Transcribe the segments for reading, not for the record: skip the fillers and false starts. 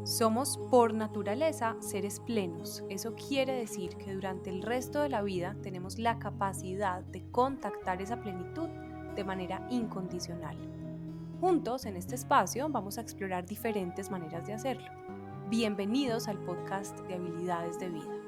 Somos por naturaleza seres plenos. Eso quiere decir que durante el resto de la vida tenemos la capacidad de contactar esa plenitud de manera incondicional. Juntos en este espacio vamos a explorar diferentes maneras de hacerlo. Bienvenidos al podcast de Habilidades de Vida.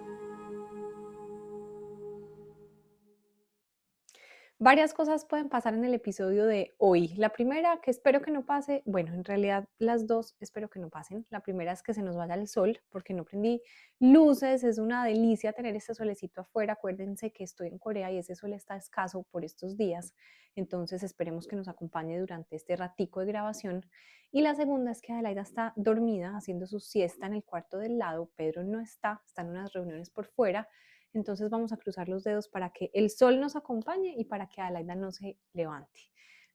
Varias cosas pueden pasar en el episodio de hoy. La primera, que espero que no pase, bueno, en realidad las dos espero que no pasen. La primera es que se nos vaya el sol, porque no prendí luces, es una delicia tener este solecito afuera. Acuérdense que estoy en Corea y ese sol está escaso por estos días, entonces esperemos que nos acompañe durante este ratico de grabación. Y la segunda es que Adelaida está dormida haciendo su siesta en el cuarto del lado. Pedro no está en unas reuniones por fuera. Entonces vamos a cruzar los dedos para que el sol nos acompañe y para que Adelaida no se levante.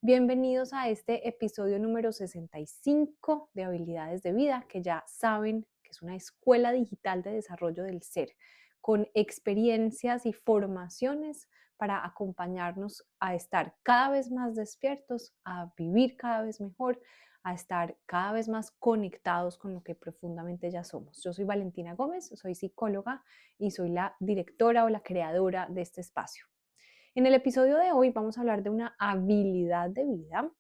Bienvenidos a este episodio número 65 de Habilidades de Vida, que ya saben que es una escuela digital de desarrollo del ser, con experiencias y formaciones para acompañarnos a estar cada vez más despiertos, a vivir cada vez mejor, a estar cada vez más conectados con lo que profundamente ya somos. Yo soy Valentina Gómez, soy psicóloga y soy la directora o la creadora de este espacio. En el episodio de hoy vamos a hablar de una habilidad de vida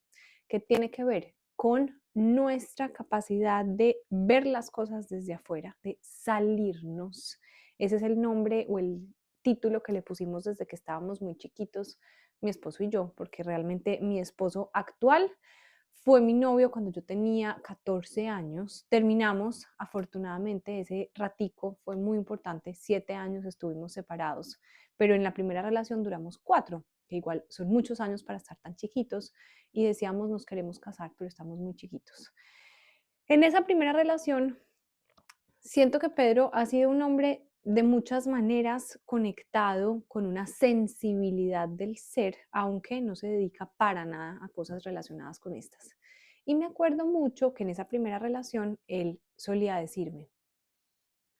que tiene que ver con nuestra capacidad de ver las cosas desde afuera, de salirnos. Ese es el nombre o el título que le pusimos desde que estábamos muy chiquitos, mi esposo y yo, porque realmente mi esposo actual fue mi novio cuando yo tenía 14 años. Terminamos, afortunadamente, ese ratico fue muy importante. 7 años estuvimos separados, pero en la primera relación duramos 4, que igual son muchos años para estar tan chiquitos. Y decíamos, nos queremos casar, pero estamos muy chiquitos. En esa primera relación, siento que Pedro ha sido un hombre de muchas maneras conectado con una sensibilidad del ser, aunque no se dedica para nada a cosas relacionadas con estas. Y me acuerdo mucho que en esa primera relación él solía decirme,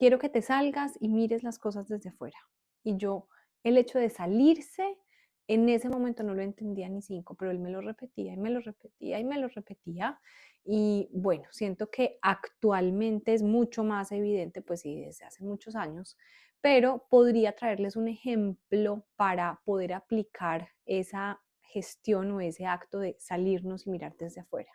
quiero que te salgas y mires las cosas desde afuera. Y yo, el hecho de salirse, en ese momento no lo entendía ni cinco, pero él me lo repetía y me lo repetía y me lo repetía. Y bueno, siento que actualmente es mucho más evidente, pues sí, desde hace muchos años, pero podría traerles un ejemplo para poder aplicar esa gestión o ese acto de salirnos y mirar desde afuera.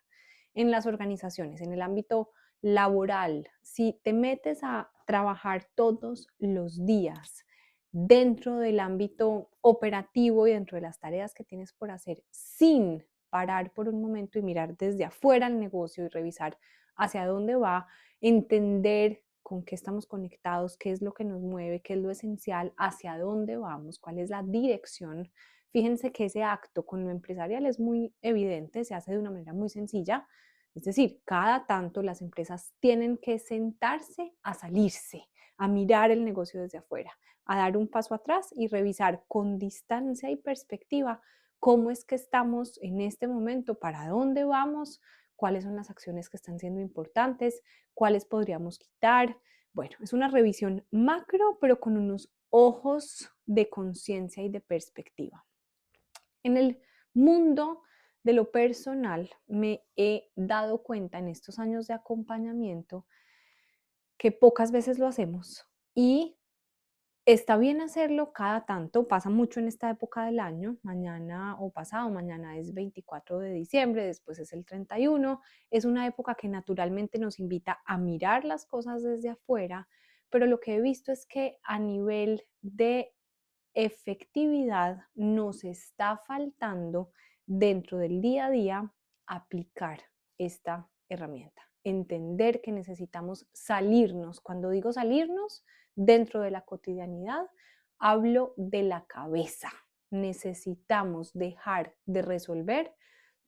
En las organizaciones, en el ámbito laboral, si te metes a trabajar todos los días dentro del ámbito operativo y dentro de las tareas que tienes por hacer, sin parar por un momento y mirar desde afuera el negocio y revisar hacia dónde va, entender con qué estamos conectados, qué es lo que nos mueve, qué es lo esencial, hacia dónde vamos, cuál es la dirección. Fíjense que ese acto con lo empresarial es muy evidente, se hace de una manera muy sencilla. Es decir, cada tanto las empresas tienen que sentarse a salirse, a mirar el negocio desde afuera, a dar un paso atrás y revisar con distancia y perspectiva cómo es que estamos en este momento, para dónde vamos, cuáles son las acciones que están siendo importantes, cuáles podríamos quitar. Bueno, es una revisión macro, pero con unos ojos de conciencia y de perspectiva. En el mundo de lo personal, me he dado cuenta en estos años de acompañamiento que pocas veces lo hacemos y está bien hacerlo cada tanto, pasa mucho en esta época del año, mañana o pasado mañana es 24 de diciembre, después es el 31, es una época que naturalmente nos invita a mirar las cosas desde afuera, pero lo que he visto es que a nivel de efectividad nos está faltando dentro del día a día aplicar esta herramienta. Entender que necesitamos salirnos. Cuando digo salirnos, dentro de la cotidianidad, hablo de la cabeza. Necesitamos dejar de resolver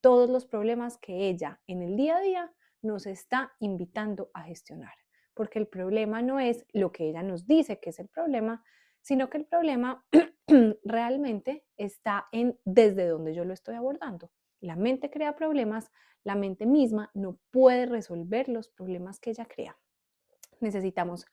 todos los problemas que ella en el día a día nos está invitando a gestionar. Porque el problema no es lo que ella nos dice que es el problema, sino que el problema realmente está en desde donde yo lo estoy abordando. La mente crea problemas, la mente misma no puede resolver los problemas que ella crea. Necesitamos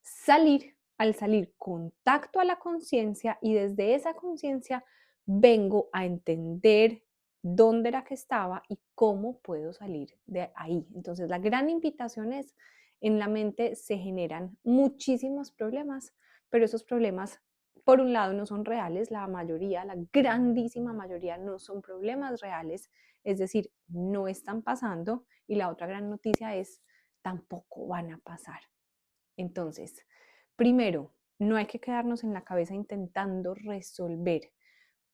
salir, al salir contacto a la conciencia y desde esa conciencia vengo a entender dónde era que estaba y cómo puedo salir de ahí. Entonces la gran invitación es En la mente se generan muchísimos problemas, pero esos problemas, por un lado, no son reales, la mayoría, la grandísima mayoría no son problemas reales, es decir, no están pasando, y la otra gran noticia es, tampoco van a pasar. Entonces, primero, no hay que quedarnos en la cabeza intentando resolver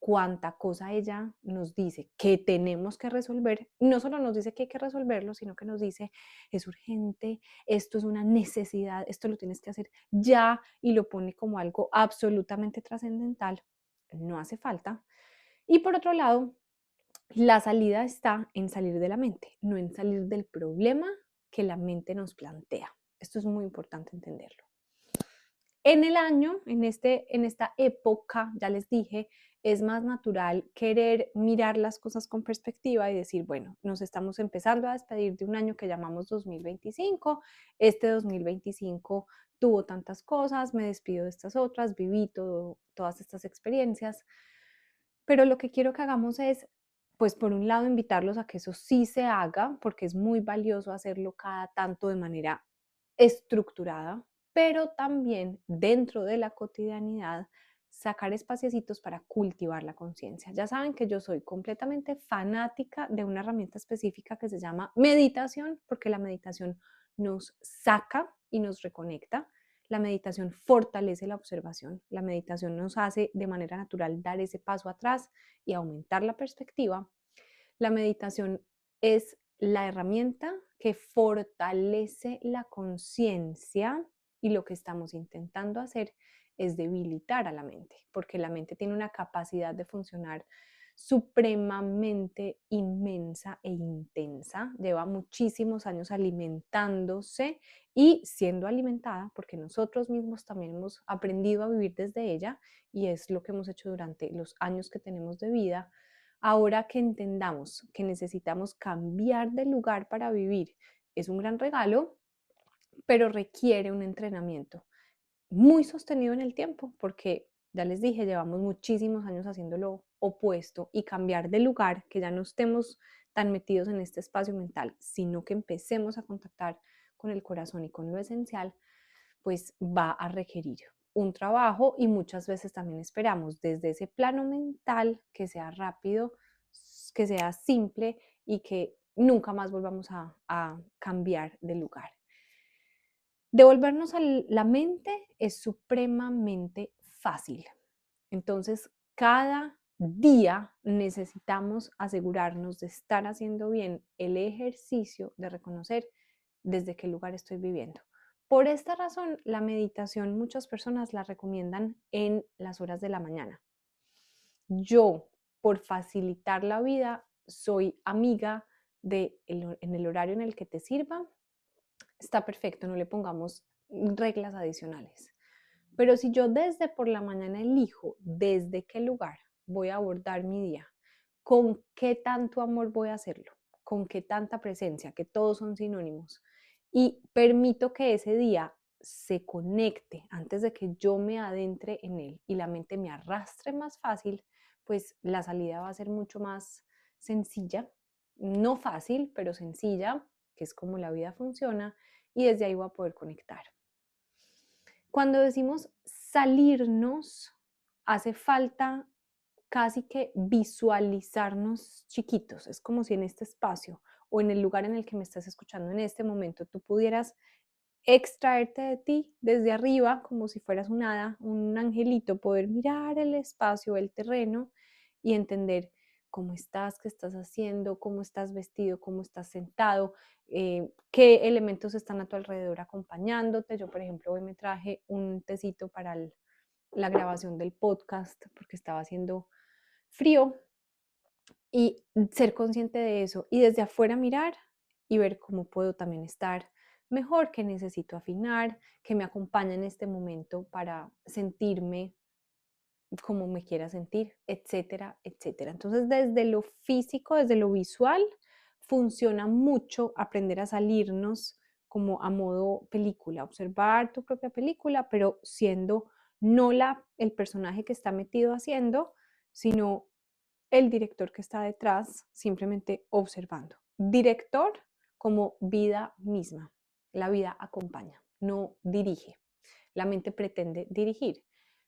cuánta cosa ella nos dice que tenemos que resolver. No solo nos dice que hay que resolverlo, sino que nos dice, es urgente, esto es una necesidad, esto lo tienes que hacer ya, y lo pone como algo absolutamente trascendental. No hace falta. Y por otro lado, la salida está en salir de la mente, no en salir del problema que la mente nos plantea. Esto es muy importante entenderlo. En el año, en esta época, ya les dije, es más natural querer mirar las cosas con perspectiva y decir, bueno, nos estamos empezando a despedir de un año que llamamos 2025. Este 2025 tuvo tantas cosas, me despido de estas otras, viví todas estas experiencias. Pero lo que quiero que hagamos es, pues por un lado, invitarlos a que eso sí se haga, porque es muy valioso hacerlo cada tanto de manera estructurada, pero también dentro de la cotidianidad sacar espaciecitos para cultivar la conciencia. Ya saben que yo soy completamente fanática de una herramienta específica que se llama meditación, porque la meditación nos saca y nos reconecta. La meditación fortalece la observación. La meditación nos hace de manera natural dar ese paso atrás y aumentar la perspectiva. La meditación es la herramienta que fortalece la conciencia, y lo que estamos intentando hacer es debilitar a la mente, porque la mente tiene una capacidad de funcionar supremamente inmensa e intensa, lleva muchísimos años alimentándose y siendo alimentada, porque nosotros mismos también hemos aprendido a vivir desde ella, y es lo que hemos hecho durante los años que tenemos de vida. Ahora que entendamos que necesitamos cambiar de lugar para vivir, es un gran regalo, pero requiere un entrenamiento muy sostenido en el tiempo, porque ya les dije, llevamos muchísimos años haciendo lo opuesto, y cambiar de lugar, que ya no estemos tan metidos en este espacio mental, sino que empecemos a contactar con el corazón y con lo esencial, pues va a requerir un trabajo, y muchas veces también esperamos desde ese plano mental que sea rápido, que sea simple y que nunca más volvamos a cambiar de lugar. Devolvernos a la mente es supremamente fácil. Entonces, cada día necesitamos asegurarnos de estar haciendo bien el ejercicio de reconocer desde qué lugar estoy viviendo. Por esta razón, la meditación muchas personas la recomiendan en las horas de la mañana. Yo, por facilitar la vida, soy amiga en el horario en el que te sirva. Está perfecto, no le pongamos reglas adicionales. Pero si yo desde por la mañana elijo desde qué lugar voy a abordar mi día, con qué tanto amor voy a hacerlo, con qué tanta presencia, que todos son sinónimos, y permito que ese día se conecte antes de que yo me adentre en él y la mente me arrastre más fácil, pues la salida va a ser mucho más sencilla, no fácil, pero sencilla, que es como la vida funciona, y desde ahí voy a poder conectar. Cuando decimos salirnos, hace falta casi que visualizarnos chiquitos. Es como si en este espacio o en el lugar en el que me estás escuchando en este momento tú pudieras extraerte de ti desde arriba, como si fueras un hada, un angelito, poder mirar el espacio, el terreno, y entender cómo estás, qué estás haciendo, cómo estás vestido, cómo estás sentado, qué elementos están a tu alrededor acompañándote. Yo, por ejemplo, hoy me traje un tecito para la grabación del podcast porque estaba haciendo frío, y ser consciente de eso y desde afuera mirar y ver cómo puedo también estar mejor, que necesito afinar, que me acompaña en este momento para sentirme como me quiera sentir, etcétera, etcétera. Entonces, desde lo físico, desde lo visual, funciona mucho aprender a salirnos como a modo película, observar tu propia película, pero siendo no el personaje que está metido haciendo, sino el director que está detrás, simplemente observando. Director como vida misma. La vida acompaña, no dirige. La mente pretende dirigir,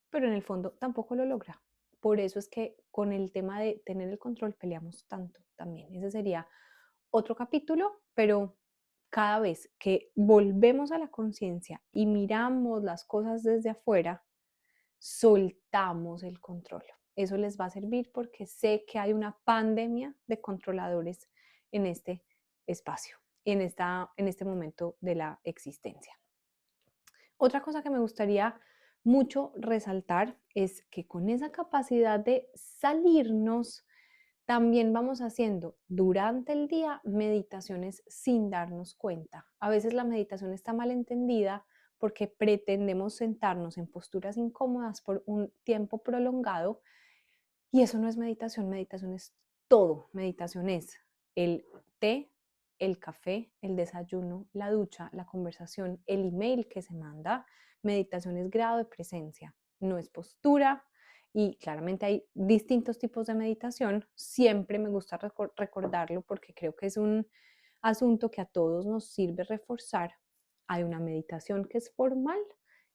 pero en el fondo tampoco lo logra. Por eso es que con el tema de tener el control peleamos tanto también. Ese sería otro capítulo, pero cada vez que volvemos a la conciencia y miramos las cosas desde afuera, soltamos el control. Eso les va a servir porque sé que hay una pandemia de controladores en este espacio, en este momento de la existencia. Otra cosa que me gustaría mucho resaltar es que con esa capacidad de salirnos, también vamos haciendo durante el día meditaciones sin darnos cuenta. A veces la meditación está mal entendida porque pretendemos sentarnos en posturas incómodas por un tiempo prolongado y eso no es meditación, meditación es todo. Meditación es el té, el café, el desayuno, la ducha, la conversación, el email que se manda. Meditación es grado de presencia, no es postura. Y claramente hay distintos tipos de meditación. Siempre me gusta recordarlo porque creo que es un asunto que a todos nos sirve reforzar. Hay una meditación que es formal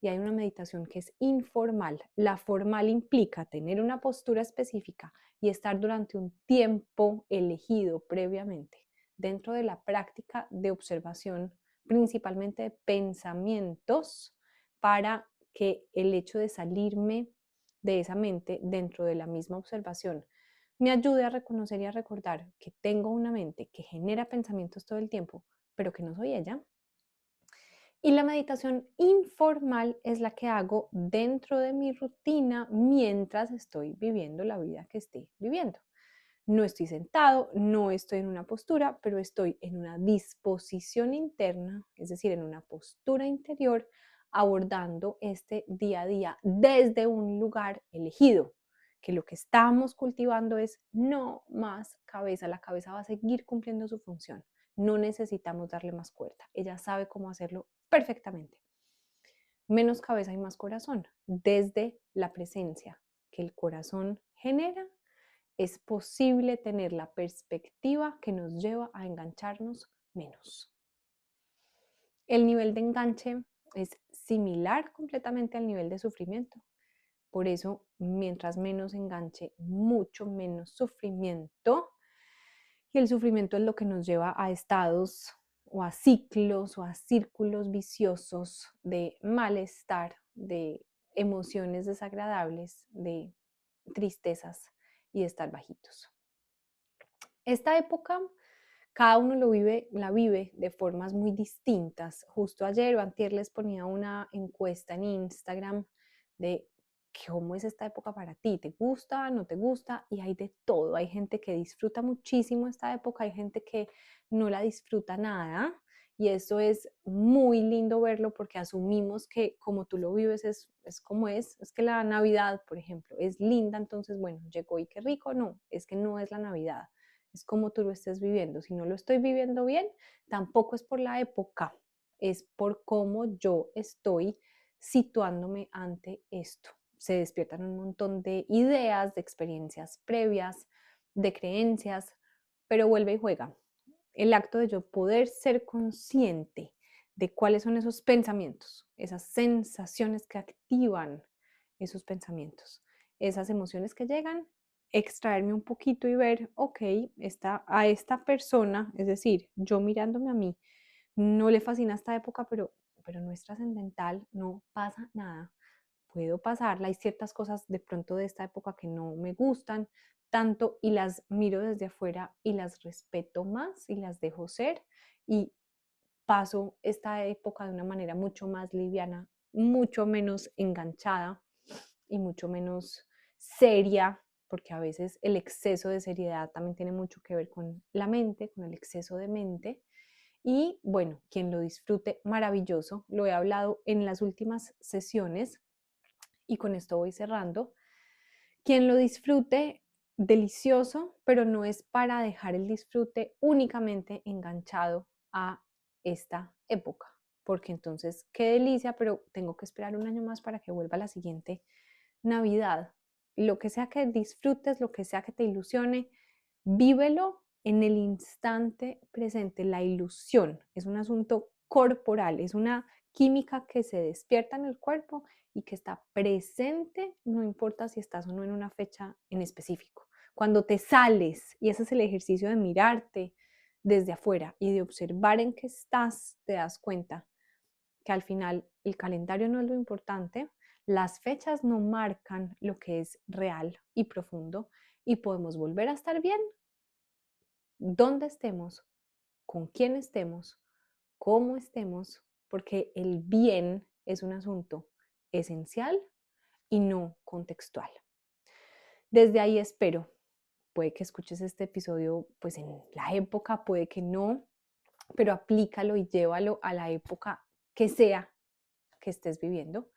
y hay una meditación que es informal. La formal implica tener una postura específica y estar durante un tiempo elegido previamente dentro de la práctica de observación, principalmente de pensamientos, para que el hecho de salirme de esa mente dentro de la misma observación me ayude a reconocer y a recordar que tengo una mente que genera pensamientos todo el tiempo, pero que no soy ella. Y la meditación informal es la que hago dentro de mi rutina mientras estoy viviendo la vida que esté viviendo. No estoy sentado, no estoy en una postura, pero estoy en una disposición interna, es decir, en una postura interior, abordando este día a día desde un lugar elegido, que lo que estamos cultivando es no más cabeza, la cabeza va a seguir cumpliendo su función, no necesitamos darle más cuerda, ella sabe cómo hacerlo perfectamente. Menos cabeza y más corazón, desde la presencia que el corazón genera es posible tener la perspectiva que nos lleva a engancharnos menos. El nivel de enganche es similar completamente al nivel de sufrimiento. Por eso, mientras menos enganche, mucho menos sufrimiento. Y el sufrimiento es lo que nos lleva a estados o a ciclos o a círculos viciosos de malestar, de emociones desagradables, de tristezas y de estar bajitos. Esta época, cada uno la vive de formas muy distintas. Justo ayer o antier les ponía una encuesta en Instagram de cómo es esta época para ti, ¿te gusta, no te gusta? Y hay de todo. Hay gente que disfruta muchísimo esta época, hay gente que no la disfruta nada. Y eso es muy lindo verlo porque asumimos que como tú lo vives es como es que la Navidad, por ejemplo, es linda, entonces, bueno, llegó y qué rico, no, es que no es la Navidad, es como tú lo estés viviendo. Si no lo estoy viviendo bien, tampoco es por la época, es por cómo yo estoy situándome ante esto. Se despiertan un montón de ideas, de experiencias previas, de creencias, pero vuelve y juega. El acto de yo poder ser consciente de cuáles son esos pensamientos, esas sensaciones que activan esos pensamientos, esas emociones que llegan, extraerme un poquito y ver, ok, a esta persona, es decir, yo mirándome a mí, no le fascina esta época, pero no es trascendental, no pasa nada, puedo pasarla. Hay ciertas cosas de pronto de esta época que no me gustan tanto y las miro desde afuera y las respeto más y las dejo ser y paso esta época de una manera mucho más liviana, mucho menos enganchada y mucho menos seria, porque a veces el exceso de seriedad también tiene mucho que ver con la mente, con el exceso de mente. Y bueno, quien lo disfrute, maravilloso. Lo he hablado en las últimas sesiones y con esto voy cerrando. Quien lo disfrute, delicioso, pero no es para dejar el disfrute únicamente enganchado a esta época, porque entonces qué delicia, pero tengo que esperar un año más para que vuelva la siguiente Navidad. Lo que sea que disfrutes, lo que sea que te ilusione, vívelo en el instante presente. La ilusión es un asunto corporal, es una química que se despierta en el cuerpo y que está presente, no importa si estás o no en una fecha en específico. Cuando te sales, y ese es el ejercicio de mirarte desde afuera y de observar en qué estás, te das cuenta que al final el calendario no es lo importante, las fechas no marcan lo que es real y profundo y podemos volver a estar bien donde estemos, con quién estemos, cómo estemos, porque el bien es un asunto esencial y no contextual. Desde ahí espero, puede que escuches este episodio pues en la época, puede que no, pero aplícalo y llévalo a la época que sea que estés viviendo.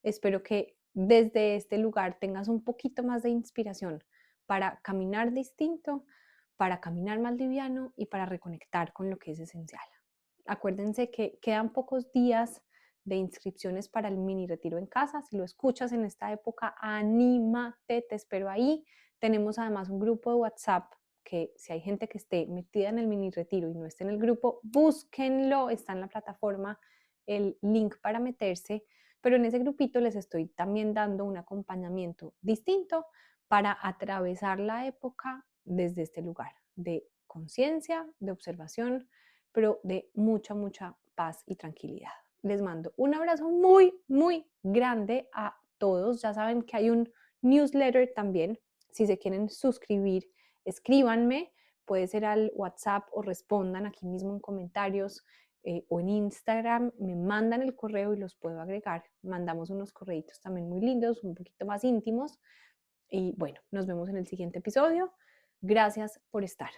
Espero que desde este lugar tengas un poquito más de inspiración para caminar distinto, para caminar más liviano y para reconectar con lo que es esencial. Acuérdense que quedan pocos días de inscripciones para el mini retiro en casa. Si lo escuchas en esta época, anímate, te espero ahí. Tenemos además un grupo de WhatsApp que si hay gente que esté metida en el mini retiro y no esté en el grupo, búsquenlo, está en la plataforma el link para meterse, pero en ese grupito les estoy también dando un acompañamiento distinto para atravesar la época desde este lugar de conciencia, de observación, pero de mucha, mucha paz y tranquilidad. Les mando un abrazo muy, muy grande a todos. Ya saben que hay un newsletter también. Si se quieren suscribir, escríbanme. Puede ser al WhatsApp o respondan aquí mismo en comentarios o en Instagram. Me mandan el correo y los puedo agregar. Mandamos unos correitos también muy lindos, un poquito más íntimos. Y bueno, nos vemos en el siguiente episodio. Gracias por estar.